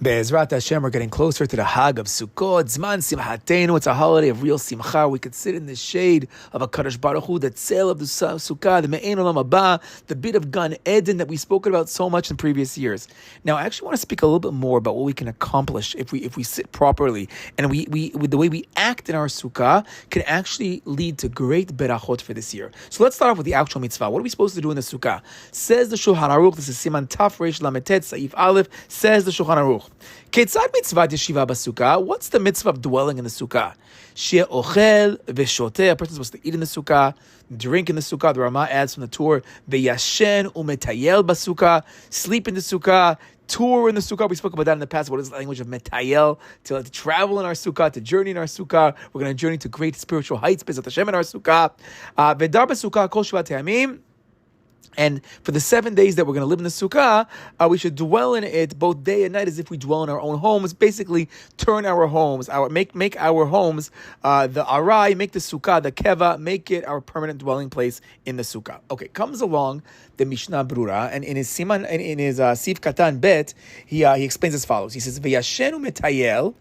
Be'ezrat Hashem, we're getting closer to the Hag of Sukkot. Zman Simchateinu. It's a holiday of real simcha. We could sit in the shade of a Kadosh Baruch Hu, the tzel of the Sukkah, the Me'ein Olam Haba, the bit of Gan Eden that we've spoken about so much in previous years. Now, I actually want to speak a little bit more about what we can accomplish if we sit properly, and we with the way we act in our Sukkah can actually lead to great berachot for this year. So let's start off with the actual mitzvah. What are we supposed to do in the Sukkah? Says the Shulchan Aruch. This is Siman Taf Reish Lametet Saif Aleph. Says the Shulchan Aruch. Ketzad mitzvah yeshiva b'sukkah? What's the mitzvah of dwelling in the sukkah? Sheh ochel v'shoteh. A person is supposed to eat in the sukkah, drink in the sukkah. The Rama adds from the Torah, v'yashen u'metayel b'sukkah. Sleep in the sukkah. Tour in the sukkah. We spoke about that in the past. What is the language of metayel? To travel in our sukkah, to journey in our sukkah. We're going to journey to great spiritual heights, Bezat Hashem, in our sukkah. V'dar b'sukkah kol shvat hayamim. And for the 7 days that we're going to live in the sukkah, we should dwell in it both day and night as if we dwell in our own homes. Basically, turn our homes, make our homes the arai, make the sukkah, the keva, make it our permanent dwelling place in the sukkah. Okay, comes along the Mishnah Brura, and in his Siman, in his Sif Katan Bet, he explains as follows. He says, "V'yashenu metayel."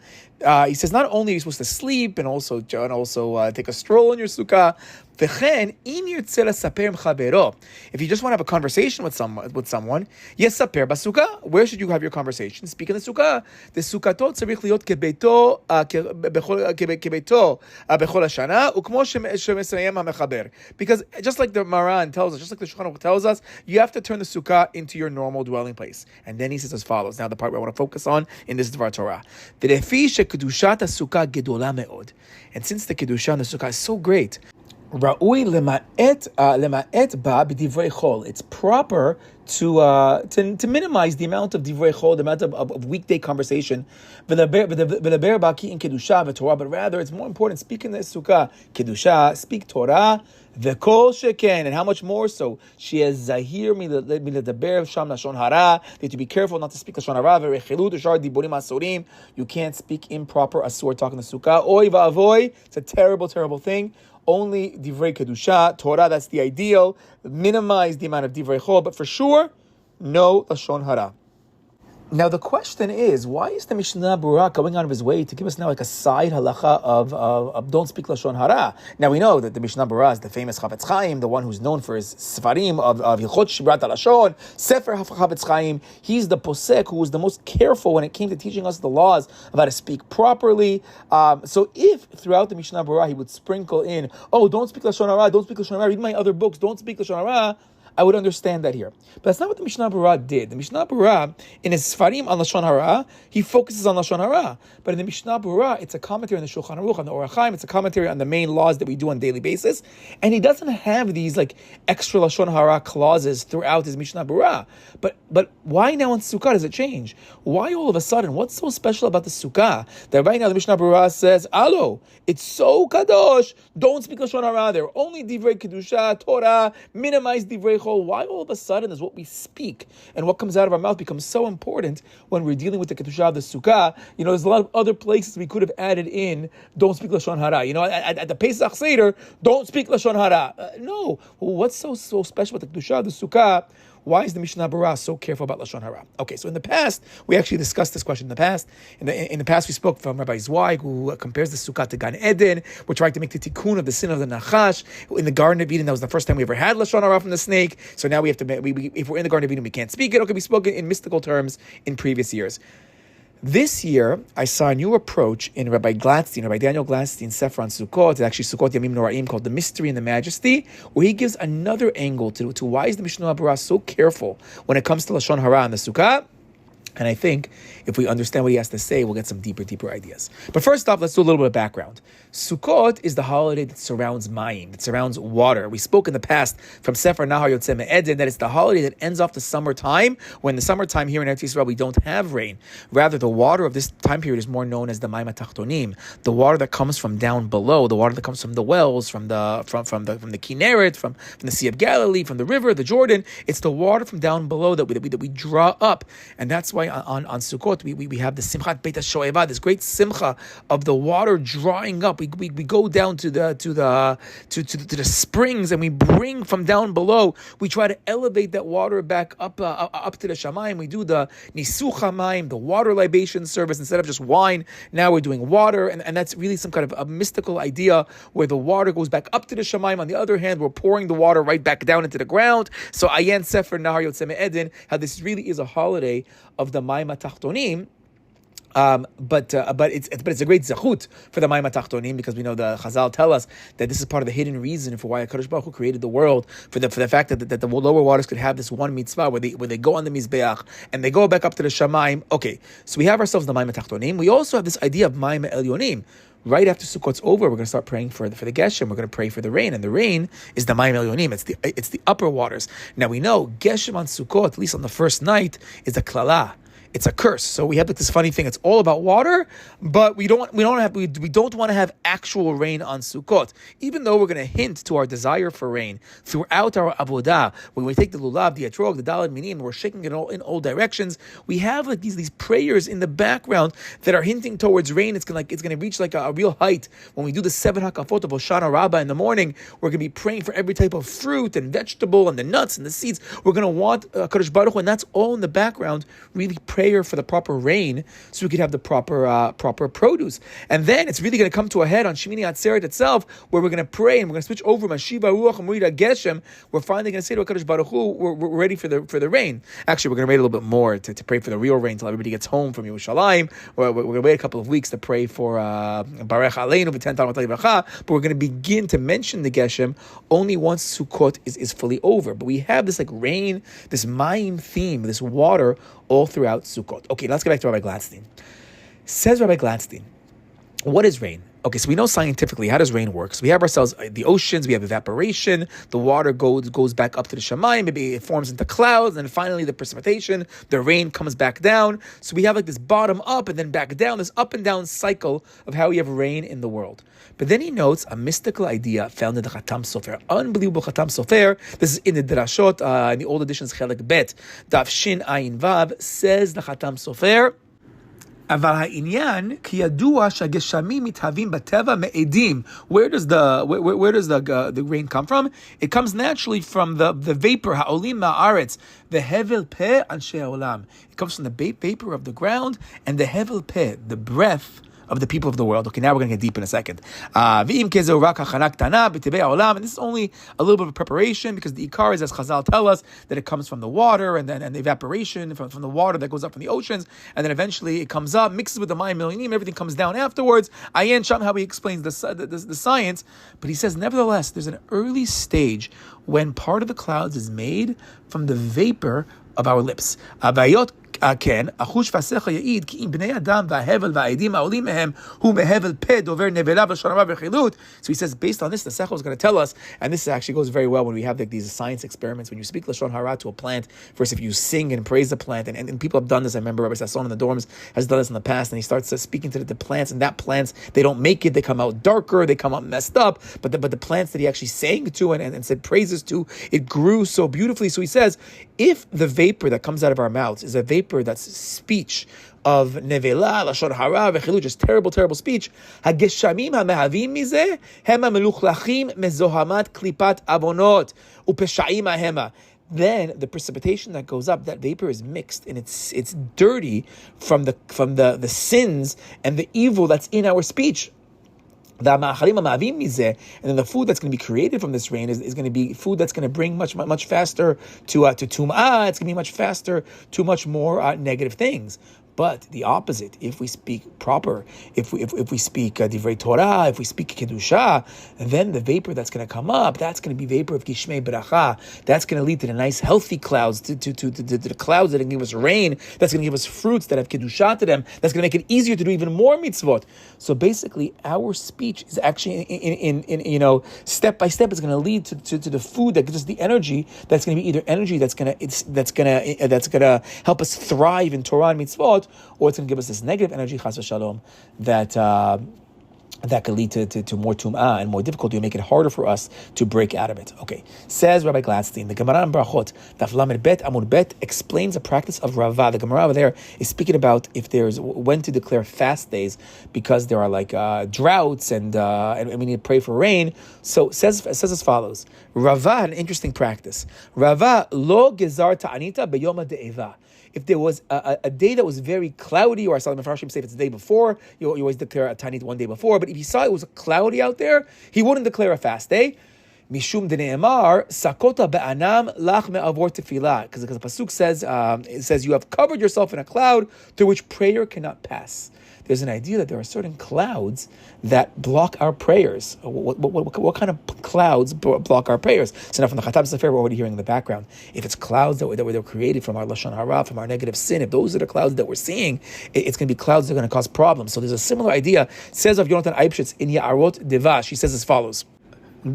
He says, not only are you supposed to sleep and also take a stroll in your sukkah. If you just want to have a conversation with someone, yes, saper basukkah. Where should you have your conversation? Speak in the sukkah. The sukkatot tzarich liot kebeito bechol hashana ukmo shemesayem hamechaber. Because just like the Maran tells us, just like the Shulchan Aruch tells us, you have to turn the sukkah into your normal dwelling place. And then he says as follows. Now the part where I want to focus on in this Dvar Torah. Kedushat sukkah gedola meod. And since the kedusha in the sukkah is so great, Ra'ui lema'et ba b'divrei chol. It's proper to minimize the amount of divrei chol, the amount of weekday conversation. V'leber baki in kedusha v'torah, but rather it's more important speak in the sukkah kedusha, speak Torah. The kol sheken, and how much more so? She is zahir miledaber sham lashon hara. You have to be careful not to speak lashon hara. Verechilu tushar diburim asurim. You can't speak improper asur talk in the sukkah. Oy va'avoy. It's a terrible, terrible thing. Only divrei kedusha, Torah. That's the ideal. Minimize the amount of divrei chol, but for sure, no lashon hara. Now the question is, why is the Mishnah Berurah going out of his way to give us now like a side halacha of don't speak lashon hara? Now we know that the Mishnah Berurah is the famous Chavetz Chaim, the one who's known for his Sefarim of Hilchot Shibrat HaLashon, Sefer Chavetz Chaim. He's the posek who was the most careful when it came to teaching us the laws of how to speak properly. So if throughout the Mishnah Berurah he would sprinkle in, don't speak lashon hara, don't speak lashon hara, read my other books, don't speak lashon hara, I would understand that here. But that's not what the Mishnah Berurah did. The Mishnah Berurah, in his Sfarim on Lashon Hara, he focuses on Lashon Hara. But in the Mishnah Berurah, it's a commentary on the Shulchan Aruch, on the Orach Chaim, it's a commentary on the main laws that we do on a daily basis. And he doesn't have these like extra Lashon Hara clauses throughout his Mishnah Berurah. But why now in Sukkah does it change? Why all of a sudden? What's so special about the Sukkah that right now the Mishnah Berurah says, Alo, it's so kadosh, don't speak Lashon Hara there. Only Divrei Kedusha, Torah, minimize Divrei Chol. Why all of a sudden is what we speak and what comes out of our mouth becomes so important when we're dealing with the Kedusha of the Sukkah? There's a lot of other places we could have added in, don't speak Lashon Hara. At the Pesach Seder, don't speak Lashon Hara. No. What's so special about the Kedusha of the Sukkah? Why is the Mishnah Berurah so careful about Lashon Hara? Okay, so in the past, we actually discussed this question in the past. In the past, we spoke from Rabbi Zweig, who compares the Sukkah to Gan Eden. We're trying to make the tikkun of the sin of the Nachash. In the Garden of Eden, that was the first time we ever had Lashon Hara from the snake. So now we have to, if we're in the Garden of Eden, we can't speak it. Okay, we spoke it in mystical terms in previous years. This year, I saw a new approach in Rabbi Daniel Gladstein's Sefer on Sukkot. It's actually Sukkot Yamim Noraim, called The Mystery and the Majesty, where he gives another angle to why is the Mishnah Berurah so careful when it comes to Lashon Hara and the Sukkah. And I think if we understand what he has to say, we'll get some deeper ideas. But first off, let's do a little bit of background. Sukkot is the holiday that surrounds mayim, that surrounds water. We spoke in the past from Sefer Nahar Yotzeh Me'eden that it's the holiday that ends off the summertime. When the summertime here in Eretz Yisrael, we don't have rain. Rather, the water of this time period is more known as the mayim HaTachtonim, the water that comes from down below, the water that comes from the wells, from the Kinneret, from the Sea of Galilee, from the river, the Jordan. It's the water from down below that we draw up, and that's why why on Sukkot we have the Simchat Beit HaShoeva, this great simcha of the water drying up. We go down to the springs, and we bring from down below. We try to elevate that water back up to the Shamayim. We do the Nisuch HaMayim, the water libation service. Instead of just wine, now we're doing water, and that's really some kind of a mystical idea where the water goes back up to the Shamayim. On the other hand, we're pouring the water right back down into the ground. So Ayen Sefer Nahar Yotzei Me'eden, how this really is a holiday of the Mayim HaTachtonim. But it's a great zechut for the Mayim HaTachtonim, because we know the Chazal tell us that this is part of the hidden reason for why HaKadosh Baruch Hu created the world, for the fact that the lower waters could have this one mitzvah where they go on the Mizbeach and they go back up to the Shamayim. Okay, so we have ourselves the Mayim HaTachtonim. We also have this idea of Mayim Elyonim. Right after Sukkot's over, we're going to start praying for the Geshem. We're going to pray for the rain, and the rain is the Mayim Elyonim. It's the upper waters. Now we know Geshem on Sukkot, at least on the first night, is a klala. It's a curse. So we have this funny thing. It's all about water, but we don't want to have actual rain on Sukkot. Even though we're going to hint to our desire for rain throughout our avodah, when we take the lulav, the etrog, the daled minim, we're shaking it all in all directions. We have like these prayers in the background that are hinting towards rain. It's going to reach like a real height when we do the 7 hakafot of Hoshana Rabbah in the morning. We're going to be praying for every type of fruit and vegetable and the nuts and the seeds. We're going to want Kadosh Baruch Hu, and that's all in the background. Really prayer for the proper rain, so we could have the proper produce. And then it's really going to come to a head on Shemini Atzeret itself, where we're going to pray and we're going to switch over Mashiva Ruach Amrida Geshem. We're finally going to say to HaKadosh Baruch Hu, we're ready for the rain. Actually, we're going to wait a little bit more to pray for the real rain until everybody gets home from Yerushalayim. We're going to wait a couple of weeks to pray for Beracha Aleinu v'ten Talmud Beracha, but we're going to begin to mention the Geshem only once Sukkot is fully over. But we have this like rain, this Mayim theme, this water all throughout Sukkot. Okay, let's get back to Rabbi Gladstein. Says Rabbi Gladstein, what is rain? Okay, so we know scientifically how does rain work. So we have ourselves the oceans, we have evaporation, the water goes back up to the Shamayim, maybe it forms into clouds, and finally the precipitation, the rain comes back down. So we have like this bottom up and then back down, this up and down cycle of how we have rain in the world. But then he notes a mystical idea found in the Khatam Sofer, unbelievable Khatam Sofer. This is in the Drashot, in the old editions, Chelek Bet, Daf Shin Ayin Vav, says the Khatam Sofer, אבל העניין, כידוע שהגשמים מתהווים בטבע מעדים. Where does the rain come from? It comes naturally from the vapor, העולים מהארץ, והבל פה אנשי העולם. It comes from the vapor of the ground and the hevel peh, the breath of the people of the world. Okay, now we're going to get deep in a second. And this is only a little bit of preparation, because the ikar is, as Chazal tell us, that it comes from the water and the evaporation from the water that goes up from the oceans, and then eventually it comes up, mixes with the Mayim Elyonim, everything comes down afterwards. Ayin Sham, how he explains the science, but he says, nevertheless, there's an early stage when part of the clouds is made from the vapor of our lips. כן, החוש והשכל יעיד כי אם בני אדם וההבל והעדים העולים מהם הוא מהבל פה דובר נבלה ולשון הרע וחילות. So he says, based on this, the sechel is going to tell us, and this actually goes very well when we have like these science experiments, when you speak lashon hara to a plant, first if you sing and praise the plant, and people have done this. I remember Rabbi Sasson in the dorms has done this in the past, and he starts speaking to the plants, and that plants, they don't make it, they come out darker, they come out messed up, but the plants that he actually sang to and said praises to, it grew so beautifully. So he says, if the vapor that comes out of our mouths is a vapor that's speech of nevela, lashon hara, vechilut, just terrible speech, hageshamim hamehavim mizeh, hema meluchlachim mezohamat klipat avonot, upesha'im hema. Then the precipitation that goes up, that vapor is mixed and it's dirty from the sins and the evil that's in our speech. And then the food that's going to be created from this rain is going to be food that's going to bring much faster to tum'ah. It's going to be much faster to much more negative things. But the opposite, if we speak proper, if we speak divrei Torah, if we speak kedusha, then the vapor that's going to come up, that's going to be vapor of gishmei beracha. That's going to lead to the nice healthy clouds, to the clouds that can give us rain. That's going to give us fruits that have kedusha to them. That's going to make it easier to do even more mitzvot. So basically, our speech is actually in step by step. It's going to lead to the food that gives us the energy. That's going to be either energy that's going to help us thrive in Torah and mitzvot, or it's going to give us this negative energy, chas v'shalom, that that could lead to more tum'ah and more difficulty and make it harder for us to break out of it. Okay, says Rabbi Gladstein, the Gemara in Berachot, Daf Lamed Bet Amud Bet, explains the practice of Rava. The Gemara over there is speaking about if there's when to declare fast days because there are like droughts and we need to pray for rain. So it says as follows: Rava had an interesting practice. Rava lo gezar ta'anita beyoma de'eva. If there was a day that was very cloudy, or some Mefarshim say if it's the day before, you always declare a tanit one day before. But if he saw it was cloudy out there, he wouldn't declare a fast day. Mishum dene'emar sakota be'anam lach me'avor tefillah, because the pasuk says it says you have covered yourself in a cloud through which prayer cannot pass. There's an idea that there are certain clouds that block our prayers. What kind of clouds block our prayers? So now from the Chatab Sefer, we're already hearing in the background. If it's clouds that were created from our Lashon Hara, from our negative sin, if those are the clouds that we're seeing, it's going to be clouds that are going to cause problems. So there's a similar idea. It says of Yonatan Eibshitz in Ya'arot Devash, he says as follows.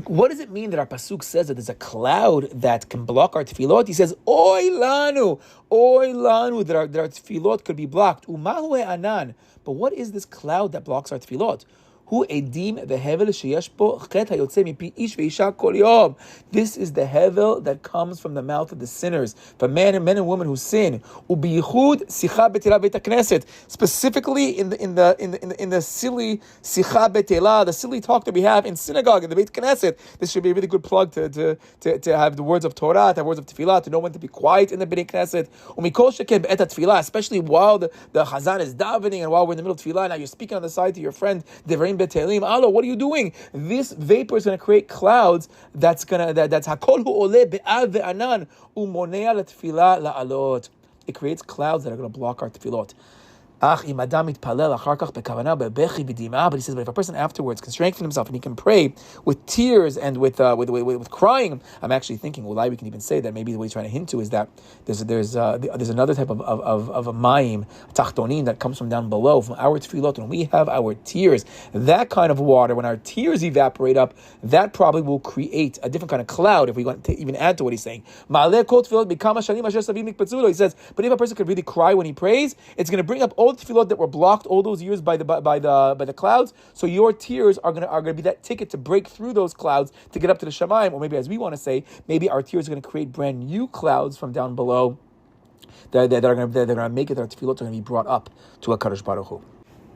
What does it mean that our pasuk says that there's a cloud that can block our tefillot? He says, "Oy lanu, that our tefillot could be blocked." Umahu anan. But what is this cloud that blocks our tefillot? Hu edim vehevel sheyesh bo chet hayotze mipi ish veisha kol yom. This is the hevel that comes from the mouth of the sinners, from men and women who sin. Ubiyichud sicha betela beit knesset, specifically in the silly sicha betela, the silly talk that we have in synagogue in the Beit Knesset. This should be a really good plug to have the words of Torah, to have words of tefillah, to know when to be quiet in the Beit Knesset. Umikol sheken be'et tefillah, especially while the chazan is davening and while we're in the middle of tefillah. Now you're speaking on the side to your friend Devarim Betelim. Allah, what are you doing? This vapor is going to create clouds. That's hakol hu ole be'av ve'anan umonea letefillah la'alot. It creates clouds that are going to block our tefillot. But he says, but if a person afterwards can strengthen himself and he can pray with tears and with crying, I'm actually thinking, well, we can even say that maybe the way he's trying to hint to is that there's another type of a mayim, tachtonin, that comes from down below, from our tefillot. When we have our tears, that kind of water, when our tears evaporate up, that probably will create a different kind of cloud, if we want to even add to what he's saying. He says, but if a person could really cry when he prays, it's going to bring up all the tefillot that were blocked all those years by the clouds. So your tears are going to be that ticket to break through those clouds to get up to the Shamayim, or maybe, as we want to say, maybe our tears are going to create brand new clouds from down below that are going to make it that our tefillot are going to be brought up to a Kadosh Baruch Hu.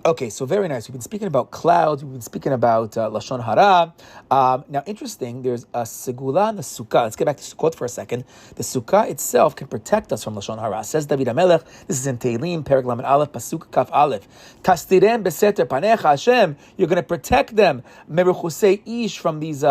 Okay, so very nice. We've been speaking about clouds. We've been speaking about Lashon Hara. Now, interesting, there's a segula in the Sukkah. Let's get back to Sukkot for a second. The Sukkah itself can protect us from Lashon Hara. Says David HaMelech, this is in Tehillim, Perek Lamed Aleph, Pasuk Kaf Aleph. Tastirem beseter panecha Hashem. You're going to protect them. Meruchusei ish, from these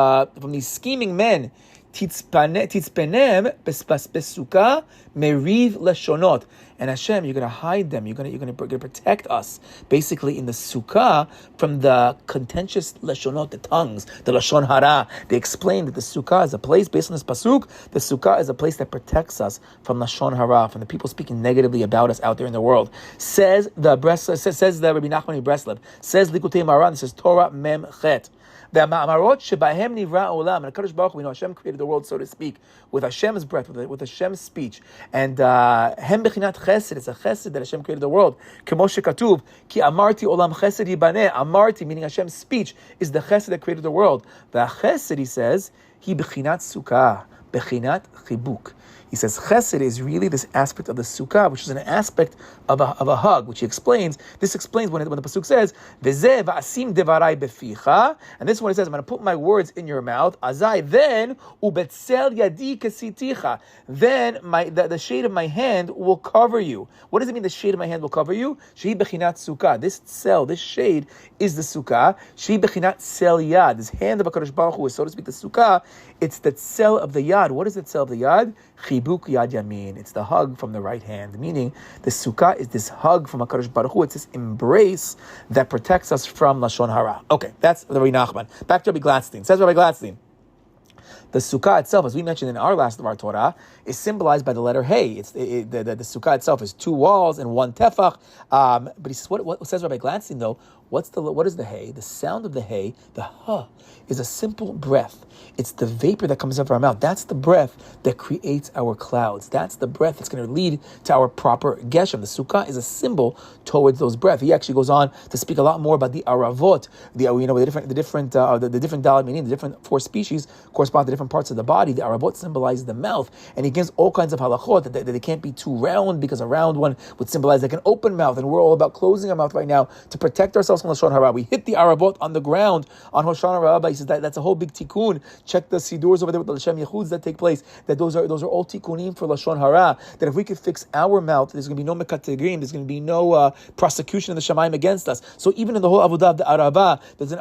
scheming men. Titzpenem besukkah meriv lashonot. And Hashem, you're going to hide them. You're going to protect us, basically in the sukkah, from the contentious lashonot, the tongues, the lashon hara. They explain that the sukkah is a place, based on this pasuk, the sukkah is a place that protects us from lashon hara, from the people speaking negatively about us out there in the world. Says the Rabbi Nachman Breslev, says Likutei Moharan, this is Torah Mem Chet. The Ma'amarot shebahem nivra olam, and Kadosh Baruch Hu, we know Hashem created the world, so to speak, with Hashem's breath, with Hashem's speech, and hem bechinat chesed. It's a chesed that Hashem created the world. Kemo shekatuv ki amarti olam chesed yibaneh. Amarti, meaning Hashem's speech, is the chesed that created the world. The chesed, he says, hi bechinat sukkah, bechinat chibuk. He says chesed is really this aspect of the sukkah, which is an aspect of a hug, which he explains. This explains when the pasuk says, "V'zeh va'asim devarai beficha," and this one it says, "I'm going to put my words in your mouth." Azai, then ubetzel yadi kesiticha, then the shade of my hand will cover you. What does it mean? The shade of my hand will cover you. Shehi bechinat sukkah. This shade is the sukkah. Shehi bechinat sel yad. This hand of HaKadosh Baruch Hu is, so to speak, the sukkah. It's the tzel of the yad. What is the tzel of the yad? Chibuk yad yamin. It's the hug from the right hand. Meaning, the sukkah is this hug from HaKadosh Baruch Hu. It's this embrace that protects us from lashon hara. Okay, that's Rabbi Nachman. Back to Rabbi Gladstein. Says Rabbi Gladstein, the sukkah itself, as we mentioned in our last of our Torah, is symbolized by the letter Hey. The sukkah itself is two walls and one tefach. But he says, what says Rabbi Gladstein though? What is the hay? The sound of the hay, the huh, is a simple breath. It's the vapor that comes out of our mouth. That's the breath that creates our clouds. That's the breath that's going to lead to our proper geshem. The sukkah is a symbol towards those breath. He actually goes on to speak a lot more about the aravot, the different daled minim, the different four species correspond to different parts of the body. The aravot symbolize the mouth, and he gives all kinds of halachot that they can't be too round because a round one would symbolize like an open mouth, and we're all about closing our mouth right now to protect ourselves from Lashon Hara. We hit the aravot on the ground on Hoshana Rabbah. He says that's a whole big tikkun. Check the sidurs over there with the Lashem Yechuds that take place. That those are all tikkunim for Lashon Hara. That if we could fix our mouth, there's going to be no mekategrim. There's going to be no prosecution in the Shemaim against us. So even in the whole avodah of the Arabah, there's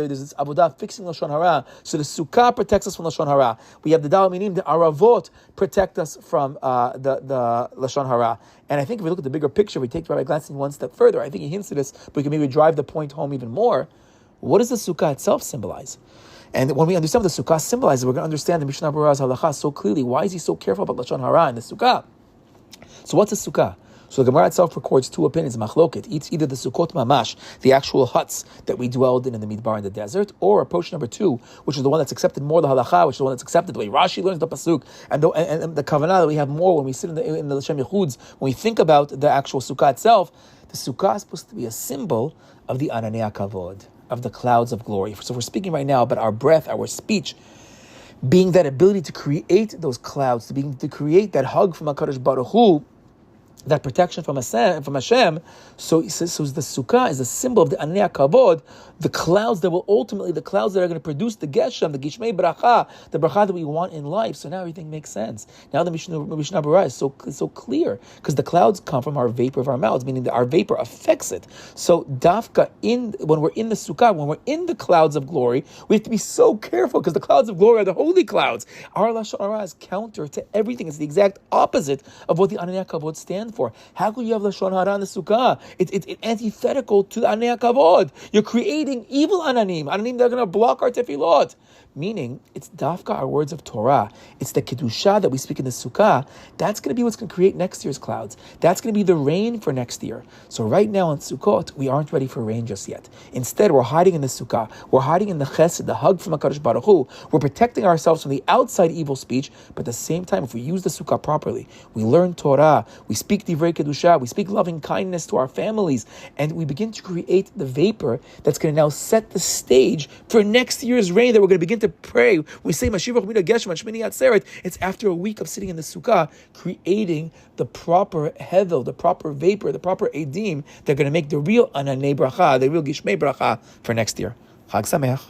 this avodah fixing Lashon Hara. So the sukkah protects us from Lashon Hara. We have the daled minim, the aravot protect us from the Lashon Hara. And I think if we look at the bigger picture, we take Rabbi Gladstein one step further. I think he hints at this, but we can maybe drive the point home even more. What does the sukkah itself symbolize? And when we understand what the sukkah symbolizes, we're going to understand the Mishnah Berurah's halacha so clearly. Why is he so careful about Lashon Hara in the sukkah? So what's a sukkah? So the Gemara itself records two opinions, machloket. It's either the Sukkot mamash, the actual huts that we dwelled in the Midbar in the desert, or approach number two, which is the one that's accepted more the halacha, which is the one that's accepted the way Rashi learns the pasuk, and the kavanah that we have more when we sit in the Lashem Yechuds, when we think about the actual sukkah itself. The sukkah is supposed to be a symbol of the ananei kavod, of the clouds of glory. So we're speaking right now about our breath, our speech, being that ability to create those clouds, to create that hug from HaKadosh Baruch Hu, that protection from Hashem. So he says, so the sukkah is a symbol of the anei kavod, the clouds that are going to produce the geshem, the gishmei beracha, the bracha that we want in life. So now everything makes sense. Now the Mishnah Berurah is so clear, because the clouds come from our vapor of our mouths, meaning that our vapor affects it. So dafka when we're in the sukkah, when we're in the clouds of glory, we have to be so careful, because the clouds of glory are the holy clouds. Our Lashon Hara is counter to everything. It's the exact opposite of what the anei kavod stand for. How could you have Lashon Hara in the sukkah? It's antithetical to the anei kavod. You're creating evil ananim that are going to block our tefillot. Meaning, it's dafka, our words of Torah. It's the kedusha that we speak in the sukkah. That's going to be what's going to create next year's clouds. That's going to be the rain for next year. So right now in Sukkot, we aren't ready for rain just yet. Instead, we're hiding in the sukkah. We're hiding in the chesed, the hug from HaKadosh Baruch Hu. We're protecting ourselves from the outside evil speech, but at the same time, if we use the sukkah properly, we learn Torah, we speak divrei kedusha, we speak loving kindness to our families, and we begin to create the vapor that's going to now set the stage for next year's rain that we're going to begin to pray. We say Mashiach Mina Geshem Shmini Atzeret. It's after a week of sitting in the sukkah, creating the proper hevel, the proper vapor, the proper edim. They're going to make the real ananei bracha, the real gishmei bracha for next year. Chag Sameach.